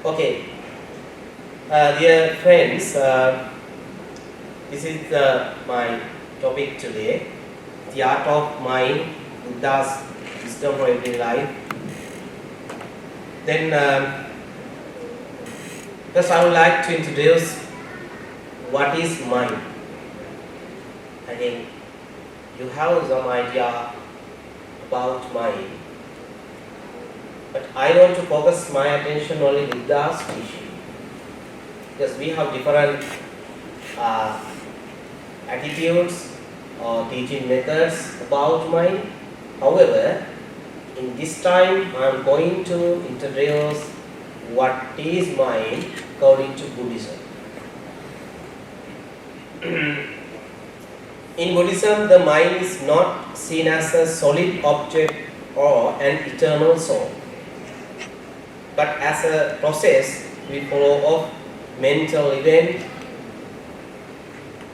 Okay, dear friends, this is my topic today, the art of mind, Buddha's wisdom for everyday life. Then, first I would like to introduce what is mind. Again, you have some idea about mind, but I want to focus my attention only with Buddha's teaching, because we have different attitudes or teaching methods about mind. However, in this time I am going to introduce what is mind according to Buddhism. In Buddhism, the mind is not seen as a solid object or an eternal soul, but as a process we follow of mental event.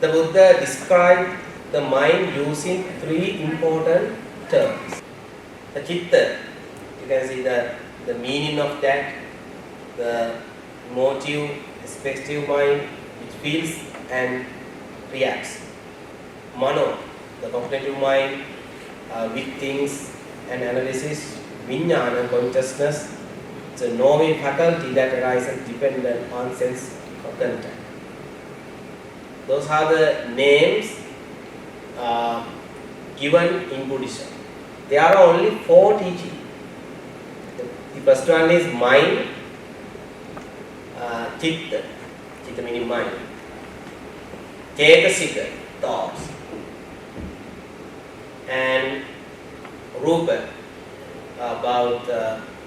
The Buddha described the mind using three important terms. The chitta, you can see the meaning of that, the emotive, expective mind, which feels and reacts. Mano, the cognitive mind, with things and analysis. Vijnana, consciousness, it's a knowing faculty that arises dependent on sense of contact. Those are the names given in Buddhism. There are only four teachings. The first one is mind, chitta meaning mind, cetasika, thoughts, and rupa, about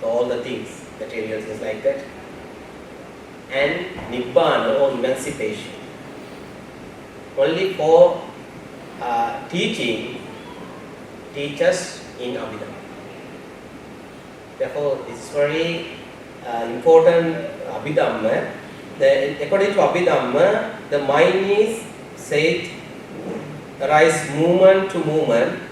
all the things, material things like that, and nibbana or emancipation. Only four teach us in Abhidhamma. Therefore, it's very important Abhidhamma. According to Abhidhamma, the mind is said arise movement to movement,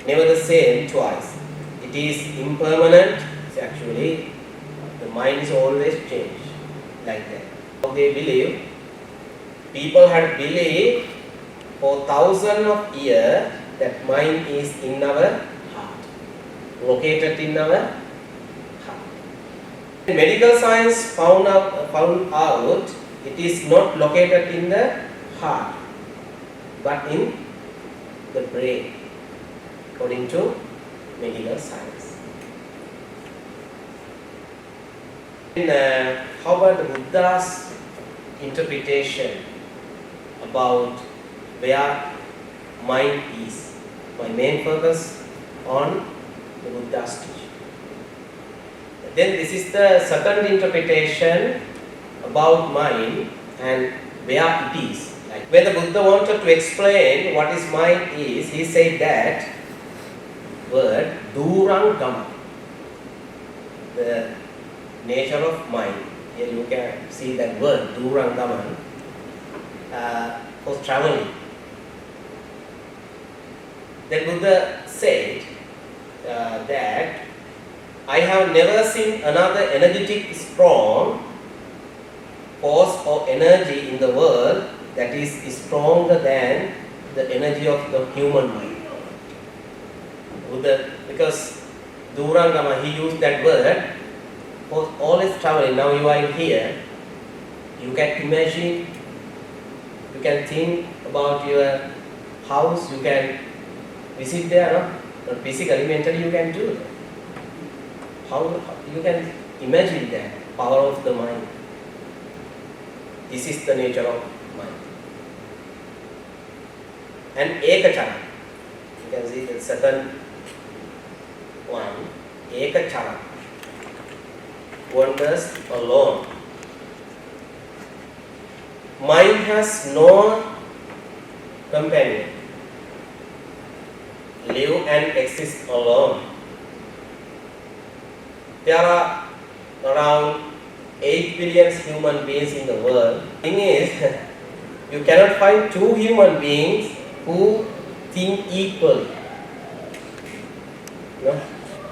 never the same twice. It is impermanent. Actually, the mind is always changed like that. How they believe, people had believed for thousands of years that mind is in our heart, located in our heart. Medical science found out it is not located in the heart, but in the brain, according to medical science. And, how about the Buddha's interpretation about where mind is? My main focus on the Buddha's teaching. Then this is the second interpretation about mind and where it is. Like when the Buddha wanted to explain what is mind is, he said that word durang dhamma, the nature of mind. Here you can see that word durang dhamma for traveling. Then Buddha said that I have never seen another energetic strong force or energy in the world that is stronger than the energy of the human mind. Buddha, because durangama, he used that word for always traveling. Now you are here, you can imagine, you can think about your house, you can visit there, no? Not physically, mentally you can do that. How you can imagine that power of the mind. This is the nature of mind. And ekachara, you can see the second one, ekachara, wanders alone. Mind has no companion, live and exist alone. There are around 8 billion human beings in the world. The thing is, you cannot find two human beings who think equally. No?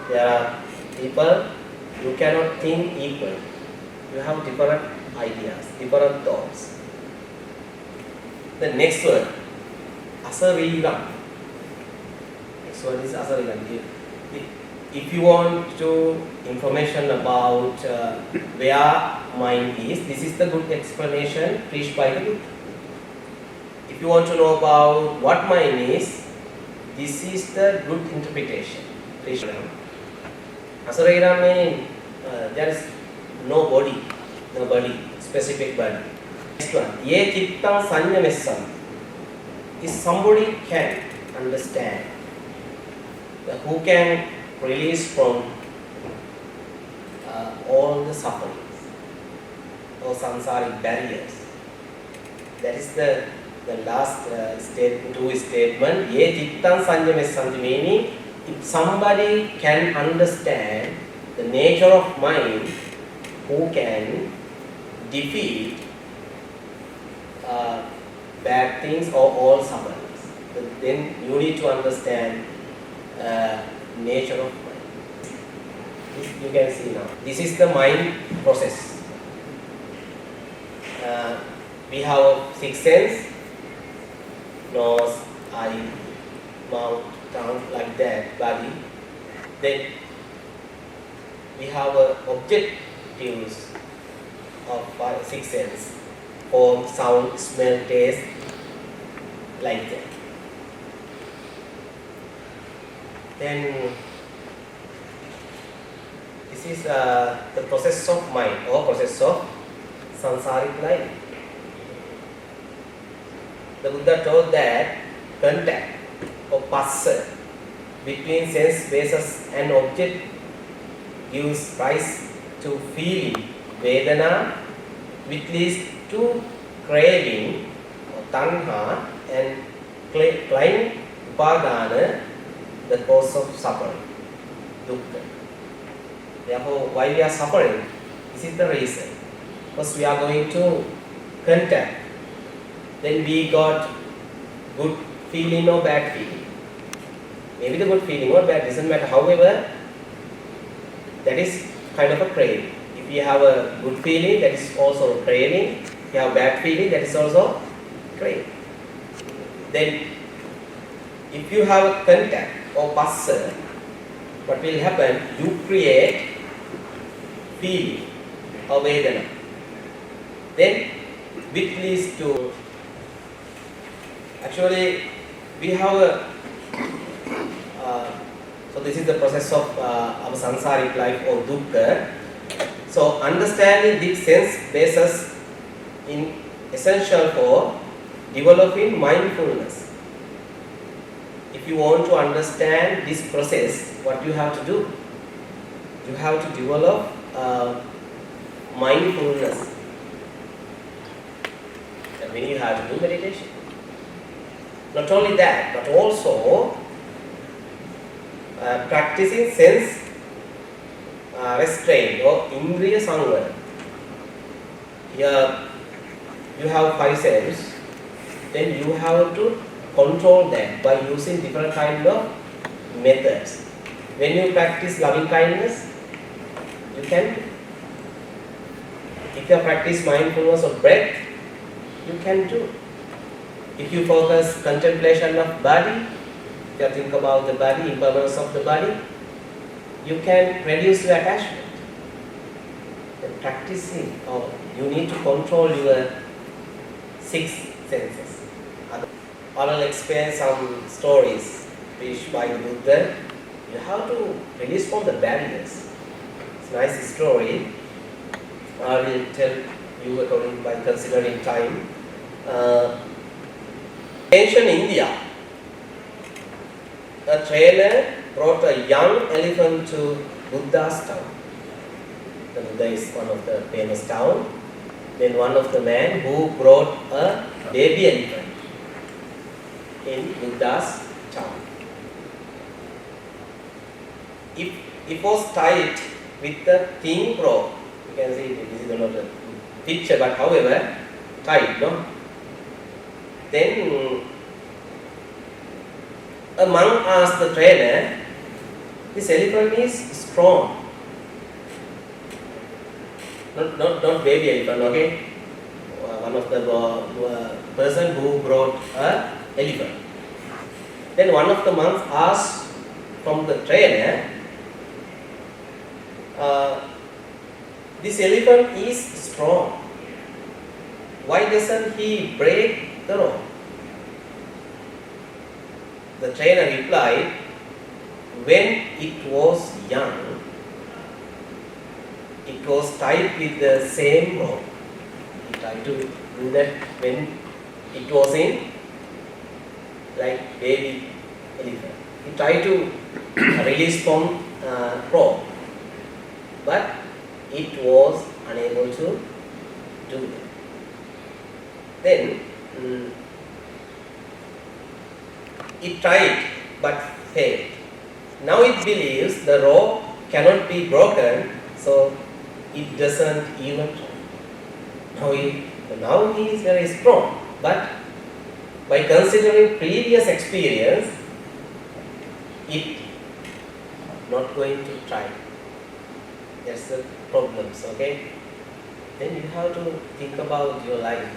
There are people you cannot think equally. You have different ideas, different thoughts. The next word, asariram. Next word is asariram. If you want to information about where mind is, this is the good explanation preached by the Buddha. If you want to know about what mind is, this is the good interpretation. Asariram means there is no body, specific body. Next one, ye chittam sanyamessam. If somebody can understand, who can release from all the sufferings or samsaric barriers. That is the last two statement. Ye chittam sanyamessam, meaning if somebody can understand the nature of mind, who can defeat bad things or all sufferings, then you need to understand nature of mind. This you can see now. This is the mind process. We have 6 senses: nose, eye, mouth, tongue, like that, body. Then we have objectives of 6 senses: form, sound, smell, taste, like that. Then this is the process of mind or process of samsaric life. The Buddha told that contact or passa between sense basis and object gives rise to feeling, vedana, which leads to craving or tanha, and clinging, upadana, the cause of suffering, dukkha. Therefore, why we are suffering? This is the reason. Because we are going to contact. Then we got good feeling or bad feeling. Maybe the good feeling or bad doesn't matter. However, that is kind of a craving. If you have a good feeling, that is also a craving. If you have bad feeling, that is also craving. Then, if you have a contact or passa, what will happen? You create feeling or vedana. Then, which leads to, actually, we have a, so this is the process of our samsaric life or dukkha. So, understanding this sense basis is essential for developing mindfulness. If you want to understand this process, what you have to do? You have to develop mindfulness. That means you have to do meditation. Not only that, but also practicing sense restraint or indriya samvara. Here you have 5 senses, then you have to control them by using different kind of methods. When you practice loving kindness, you can do. If you practice mindfulness of breath, you can do. If you focus contemplation of body, if you think about the body, impermanence of the body, you can reduce your attachment. Then practicing, or you need to control your 6 senses. I will explain some stories preached by the Buddha. You have to release from the barriers. It's a nice story. I will tell you according by considering time. Ancient India, a trainer brought a young elephant to Buddha's town. The Buddha is one of the famous town. Then one of the men who brought a baby elephant in Buddha's town. It was tied with a thin rope. You can see this is not a picture, but however, tied, no? Then a monk asked the trainer, "This elephant is strong. not baby elephant, okay? One of the person who brought a elephant. Then one of the monks asked from the trainer, this elephant is strong. Why doesn't he break the rope? The trainer replied, when it was young, it was tied with the same rope. He tried to do that when it was in like baby elephant. He tried to release from rope, but it was unable to do that. Then it tried but failed. Now it believes the rope cannot be broken, so it doesn't even try. Now he is very strong, but by considering previous experience, it not going to try. That's the problems, okay? Then you have to think about your life.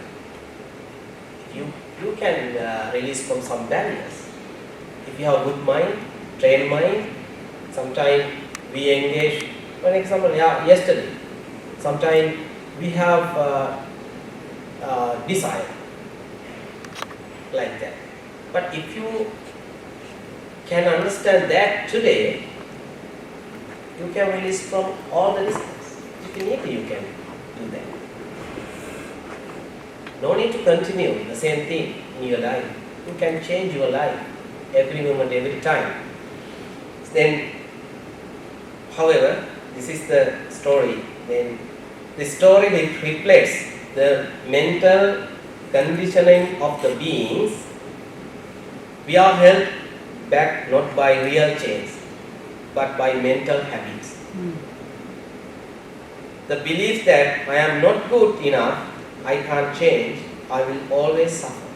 You can release from some barriers. If you have good mind, trained mind, sometimes we engage. For example, yesterday, sometimes we have desire like that. But if you can understand that today, you can release from all the desires. If you need, you can do that. No need to continue the same thing in your life. You can change your life every moment, every time. Then, however, this is the story. Then, the story reflects the mental conditioning of the beings. We are held back not by real change, but by mental habits. The belief that I am not good enough, I can't change, I will always suffer.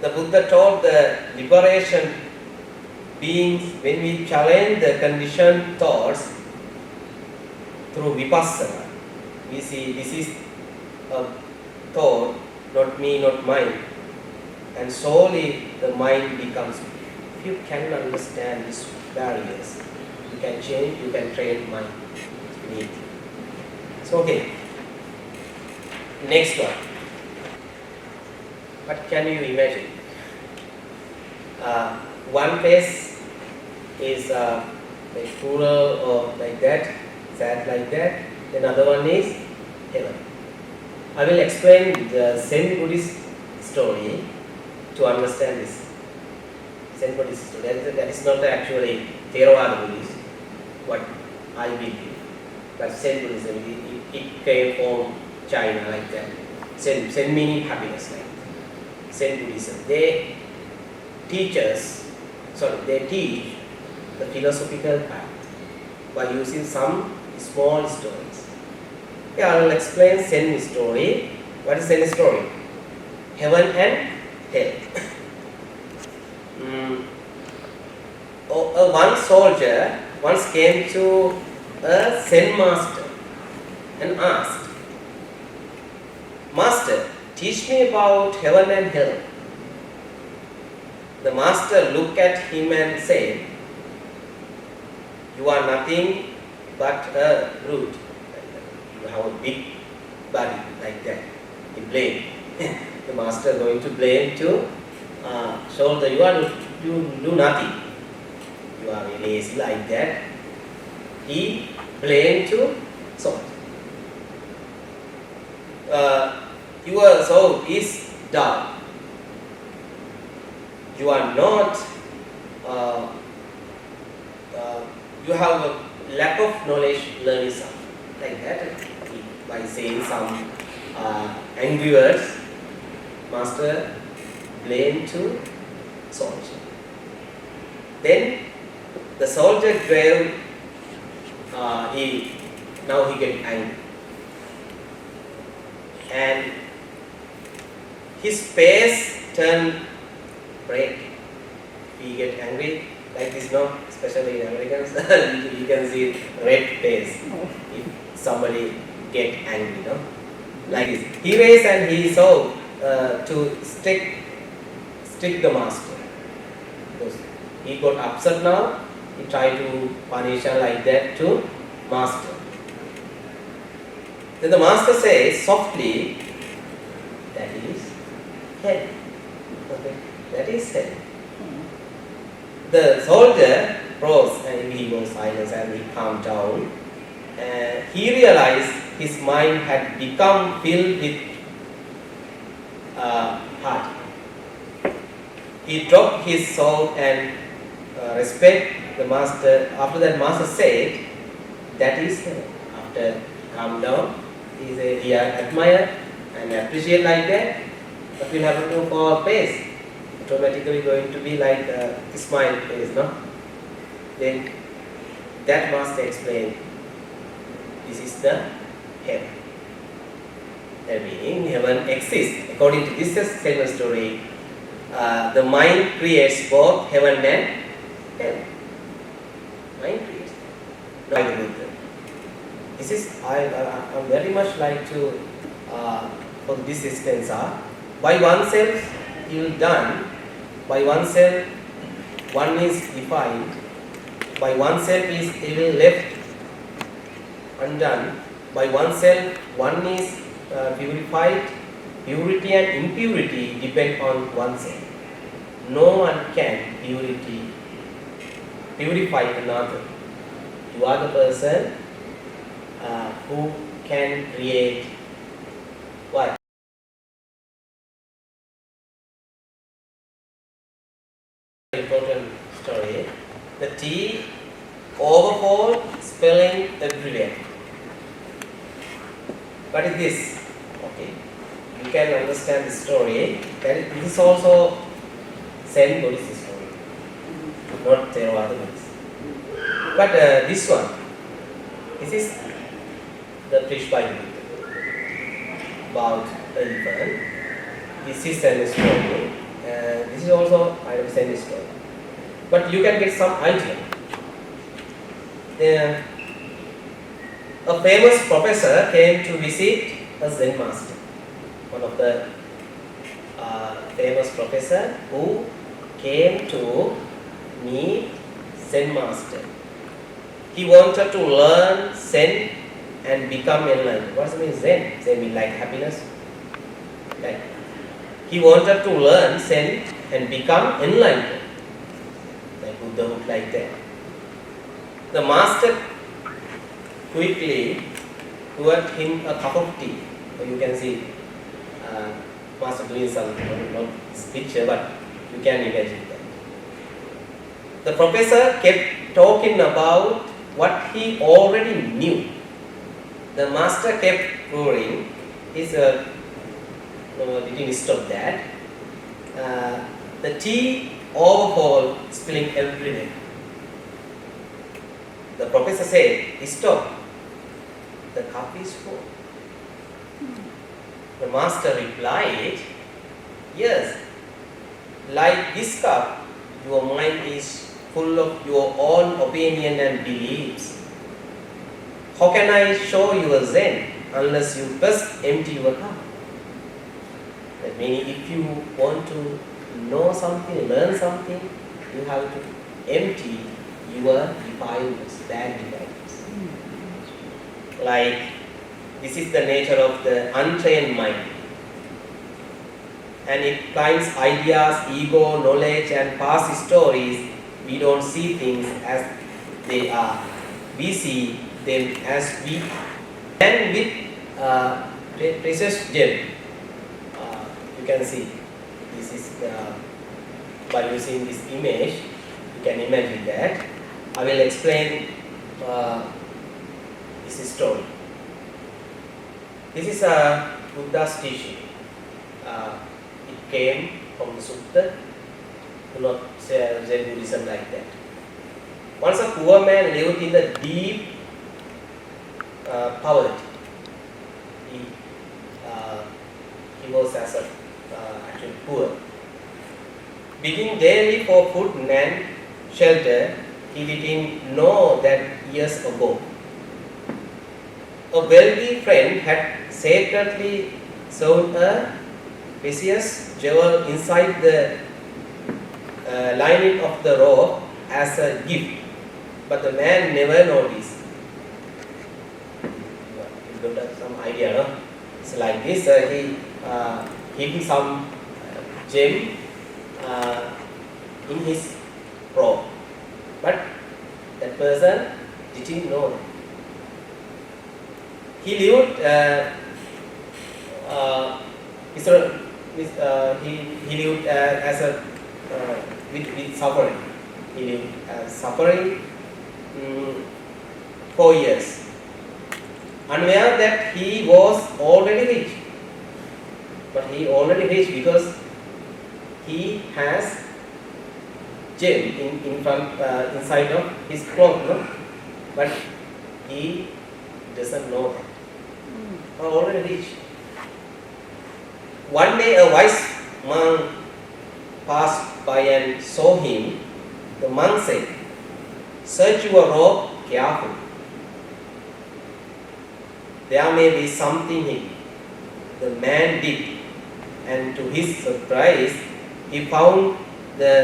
The Buddha taught the liberation beings when we challenge the conditioned thoughts through vipassana. We see this is a thought, not me, not mine. And slowly the mind becomes, if you can understand these barriers, you can change, you can train mind. So okay. Next one. What can you imagine? One face is like plural or like that, sad like that. Another one is heaven. I will explain the Zen Buddhist story to understand this. Zen Buddhist story. That is not actually Theravada Buddhist, what I believe. But Zen Buddhism, it came from China like that. Zen meaning happiness like that. Zen Buddhism. They teach the philosophical path by using some small stories. I will explain Zen story. What is Zen story? Heaven and hell. One soldier once came to a Zen master and asked, "Master, teach me about heaven and hell." The master looked at him and said, "You are nothing but a brute. You have a big body like that." He blamed. The master going to blame to soldier. You do nothing. You are lazy like that. He blamed to soldier. Your soul is dull. You are not. You have a lack of knowledge, learning something like that. By saying some angry words, master blamed to soldier. Then the soldier grave. He get angry, and his face turned red. He get angry like this, no? Especially in Americans, you can see red face. If somebody get angry, no? Like this. He raised and he saw to stick the master. Because he got upset now, he tried to punish her like that to master. Then the master says softly, that is hell. Okay, that is hell. The soldier rose and he was silent and he calmed down. He realized his mind had become filled with heart. He dropped his sword and respect the master. After that, master said, that is hell. After calm down, he said, he admire and appreciate like that. What will happen to our face? Automatically going to be like a smile face, no? Then that master explained, this is the heaven. That meaning heaven exists. According to this statement story, the mind creates both heaven and hell. Mind creates. Not the Buddha. This is, I very much like to, for this stanza, by oneself evil done, by oneself one is defined, by oneself is evil left undone, by oneself one is purified. Purity and impurity depend on oneself. No one can purify another. You are the person who can create what? Important story. The tea overflowed, spilling everywhere. What is this? Okay, you can understand the story. This is also Zen Buddhist story, not Theravada Buddhist. But this one, this is the preached by Buddha about elephant. This is Zen story. This is also I will send this story. But you can get some idea. A famous professor came to visit a Zen master. One of the famous professor who came to meet Zen master. He wanted to learn Zen and become enlightened. What does it mean Zen? Zen means like happiness. Like he wanted to learn Zen and become enlightened. Like Buddha would like that. The master quickly poured him a cup of tea. So you can see master doing some, not this picture, but you can imagine that. The professor kept talking about what he already knew. The master kept pouring. His didn't stop that. The tea overflowed, spilling everywhere. The professor said, stop. The cup is full. The master replied, yes, like this cup, your mind is full of your own opinion and beliefs. How can I show you a Zen unless you first empty your cup? That means if you want to know something, learn something, you have to empty your defilements, bad defilements. Like this is the nature of the untrained mind. And it finds ideas, ego, knowledge and past stories. We don't see things as they are. We see them as we are. And with precious gem, you can see this is by using this image, you can imagine that. I will explain this story. This is a Buddha's teaching. It came from the Sutta. Do not say Zen Buddhism like that. Once a poor man lived in the deep poverty. He was as a actually poor. Begging daily for food and shelter, he didn't know that years ago. A wealthy friend had secretly sewn a precious jewel inside the lining of the robe as a gift, but the man never noticed. You got some idea, no? It's like this. He hid some gem in his robe, but that person didn't know. He lived he lived as a with suffering. He lived suffering 4 years, unaware that he was already rich. But he already rich because he has gem in front inside of his cloth, no? But he doesn't know that. Already rich. One day a wise monk passed by and saw him. The monk said, "Search your robe carefully. There may be something hidden." The man did, and to his surprise, he found the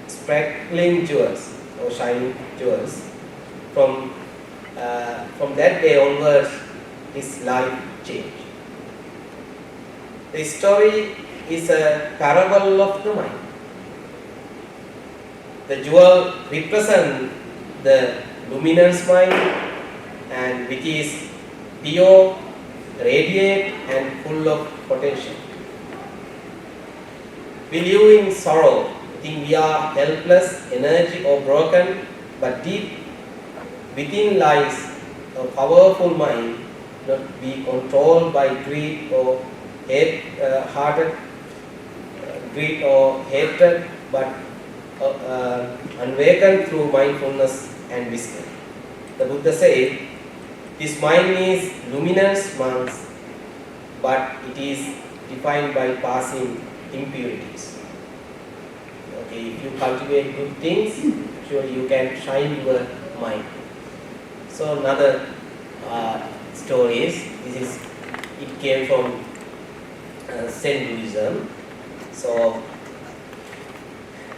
sparkling jewels or shining jewels. From that day onwards, his life changed. The story is a parable of the mind. The jewel represents the luminous mind, and which is pure, radiant, and full of potential. We live in sorrow, think we are helpless, energy or broken, but deep within lies a powerful mind, not be controlled by greed or greed or hatred, but awakened through mindfulness and wisdom. The Buddha said, "This mind is luminous, monks, but it is defined by passing impurities." Okay, if you cultivate good things, surely you can shine your mind. So another story is, it came from Zen Buddhism. So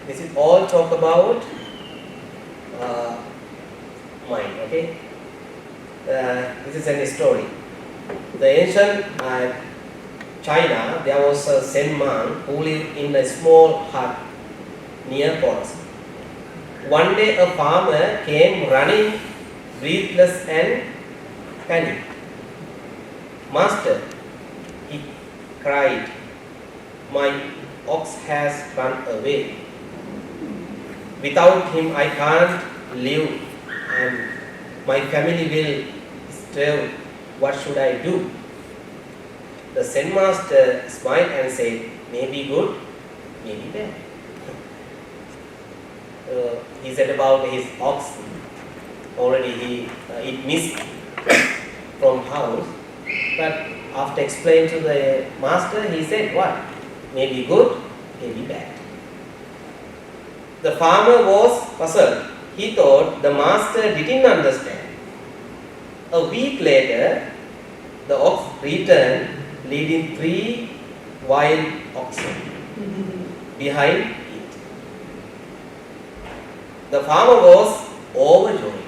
this is all talk about mind. Okay, this is a story. The ancient China, there was a Zen monk who lived in a small hut near forest. One day a farmer came running, breathless and panicked. "Master," he cried, "my ox has run away. Without him I can't live and my family will starve. What should I do?" The Zen master smiled and said, "Maybe good, maybe bad." He said about his ox. Already it missed from house, but after explaining to the master, he said, "What? Maybe good, maybe bad." The farmer was puzzled. He thought the master didn't understand. A week later, the ox returned, leading 3 wild oxen behind it. The farmer was overjoyed.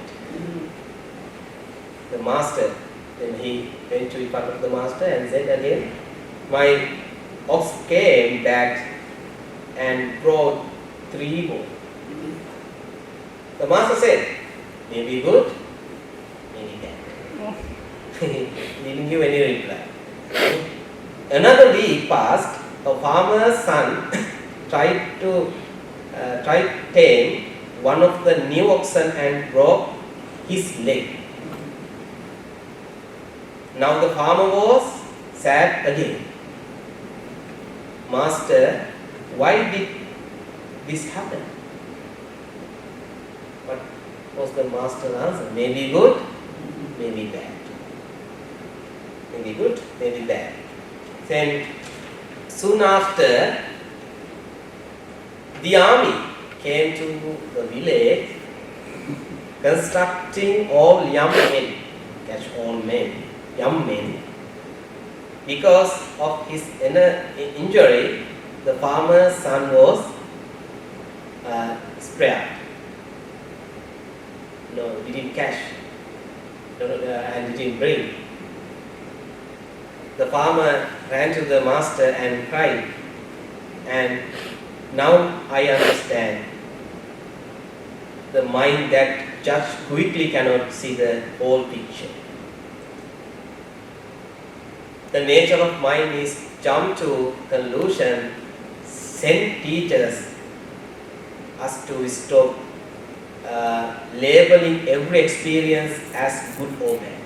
The master, then he went to in front of the master and said again, "My ox came back and brought 3 more." The master said, "Maybe good, maybe bad." He didn't give any reply. Another week passed. A farmer's son tried to tame one of the new oxen and broke his leg. Now the farmer was sad again. "Master, why did this happen?" What was the master's answer? "Maybe good, maybe bad. Maybe good, maybe bad." Then soon after, the army came to the village, constructing all young men, catch all men, young men. Because of his injury, the farmer's son was spared. No, didn't catch. And didn't bring. The farmer ran to the master and cried. And now I understand the mind that judge quickly cannot see the whole picture. The nature of mind is jump to conclusion, send teachers us to stop labeling every experience as good or bad.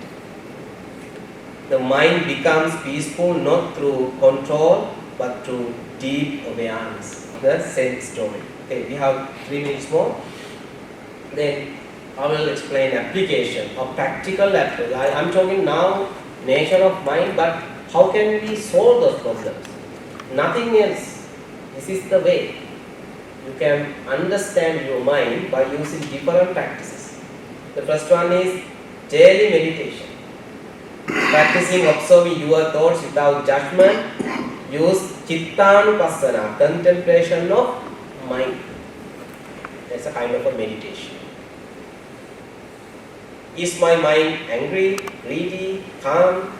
The mind becomes peaceful not through control but through deep awareness. The same story. Okay, we have 3 minutes more. Then I will explain application of practical approach. I am talking now nature of mind, but how can we solve those problems? Nothing else. This is the way. You can understand your mind by using different practices. The first one is daily meditation. Practicing observing your thoughts without judgment. Use Chittanupassana, contemplation of mind. That's a kind of a meditation. Is my mind angry, greedy, calm,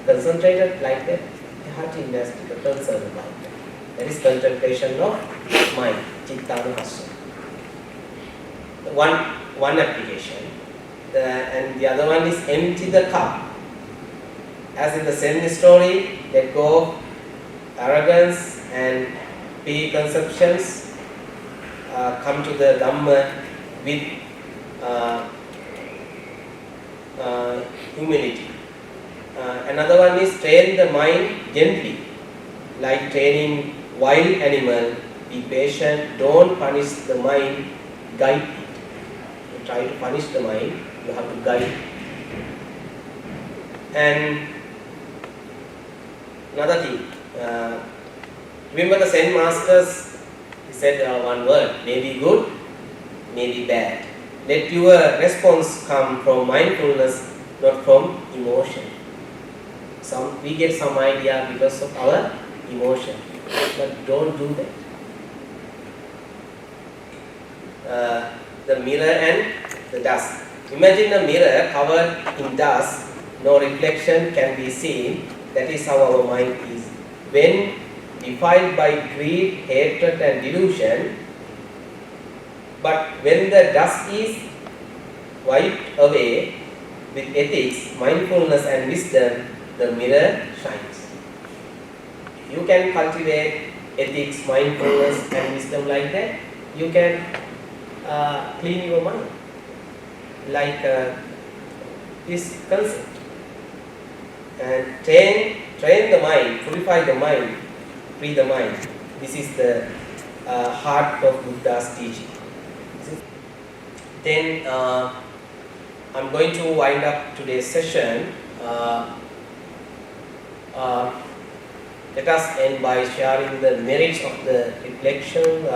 concentrated like that? You have to investigate the concern about that. That is contemplation of mind, Chittanupassana. One application. And the other one is empty the cup. As in the same story, let go of arrogance and preconceptions, come to the Dhamma with humility. Another one is train the mind gently, like training wild animal. Be patient, don't punish the mind, guide it. You try to punish the mind, you have to guide it. And another thing, remember the Zen masters, he said one word, maybe good, maybe bad. Let your response come from mindfulness, not from emotion. We get some idea because of our emotion, but don't do that. The mirror and the dust. Imagine a mirror covered in dust, no reflection can be seen. That is how our mind is. When defiled by greed, hatred and delusion, but when the dust is wiped away with ethics, mindfulness and wisdom, the mirror shines. You can cultivate ethics, mindfulness and wisdom like that. You can clean your mind like this concept. And train the mind, purify the mind, free the mind. This is the heart of Buddha's teaching. Then I'm going to wind up today's session. Let us end by sharing the merits of the reflection.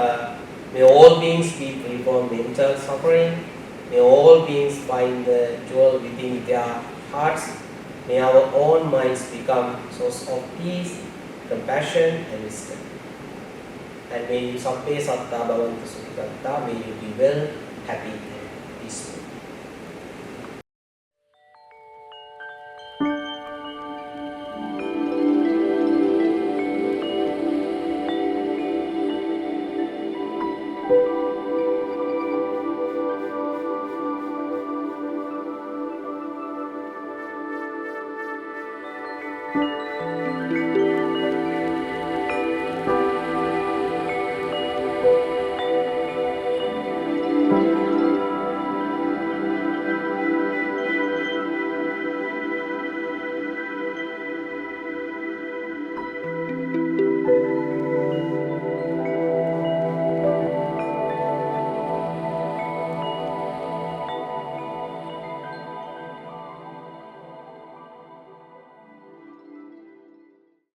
May all beings be free from mental suffering. May all beings find the jewel within their hearts. May our own minds become source of peace, compassion and wisdom. And may you sabbe satta bhavantu sukhikatta, may you be well, happy and peaceful.